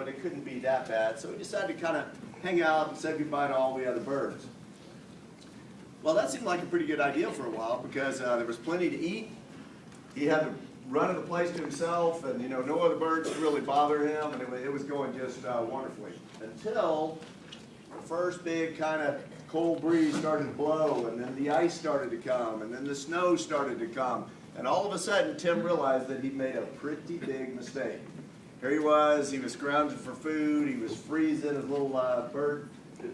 but it couldn't be that bad. So he decided to kind of hang out and say goodbye to all the other birds. Well, that seemed like a pretty good idea for a while because there was plenty to eat. He had the run of the place to himself, and no other birds could really bother him, and it was going just wonderfully. Until the first big kind of cold breeze started to blow, and then the ice started to come, and then the snow started to come. And all of a sudden, Tim realized that he'd made a pretty big mistake. Here he was scrounging for food, he was freezing his little bird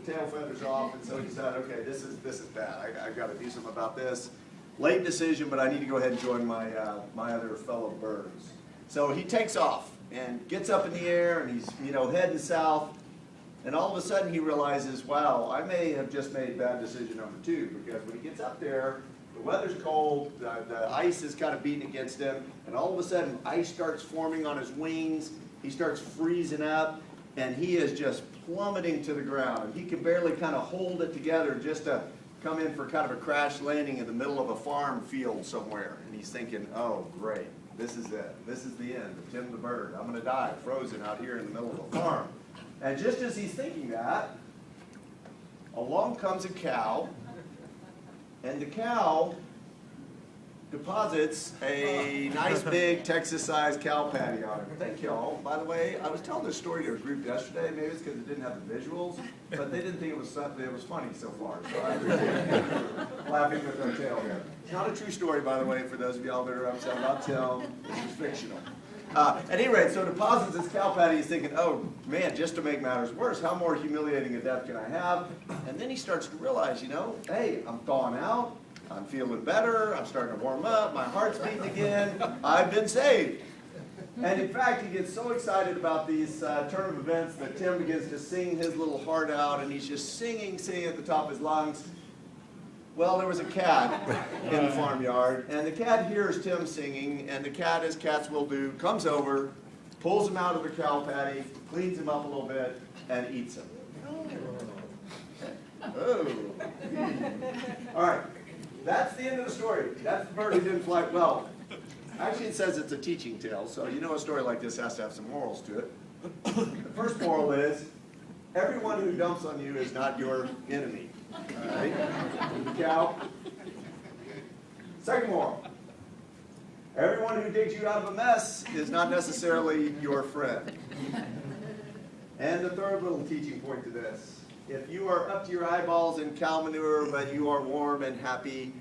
tail feathers off, and so he said, okay, this is bad. I've got to do something about this. Late decision, but I need to go ahead and join my other fellow birds. So he takes off and gets up in the air, and he's heading south. And all of a sudden he realizes, wow, I may have just made bad decision number 2, because when he gets up there, the weather's cold, the ice is kind of beating against him, and all of a sudden ice starts forming on his wings. He starts freezing up, and he is just plummeting to the ground. And he can barely kind of hold it together just to come in for kind of a crash landing in the middle of a farm field somewhere. And he's thinking, oh, great, this is it. This is the end of Tim the bird. I'm going to die frozen out here in the middle of a farm. And just as he's thinking that, along comes a cow, and the cow deposits a nice big Texas-sized cow patty on it. Thank y'all. By the way, I was telling this story to a group yesterday. Maybe it's because it didn't have the visuals, but they didn't think it was funny so far. So I appreciate laughing with their tail here. It's not a true story, by the way, for those of y'all that are upset about Tim. This is fictional. At any rate, so deposits this cow patty. He's thinking, oh man, just to make matters worse, how more humiliating a death can I have? And then he starts to realize, hey, I'm thawing out. I'm feeling better, I'm starting to warm up, my heart's beating again, I've been saved. And in fact, he gets so excited about these turn of events that Tim begins to sing his little heart out, and he's just singing at the top of his lungs. Well, there was a cat in the farmyard, and the cat hears Tim singing, and the cat, as cats will do, comes over, pulls him out of the cow patty, cleans him up a little bit, and eats him. Oh. All right. That's the end of the story. That's the bird who didn't fly well. Actually, it says it's a teaching tale, so a story like this has to have some morals to it. The first moral is, everyone who dumps on you is not your enemy. All right? The cow. Second moral, everyone who digs you out of a mess is not necessarily your friend. And the third little teaching point to this, if you are up to your eyeballs in cow manure, but you are warm and happy,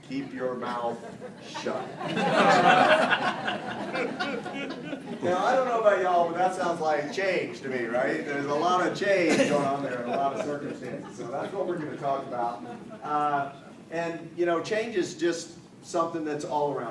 keep your mouth shut. Now, I don't know about y'all, but that sounds like change to me, right? There's a lot of change going on there in a lot of circumstances. So that's what we're going to talk about. And change is just something that's all around.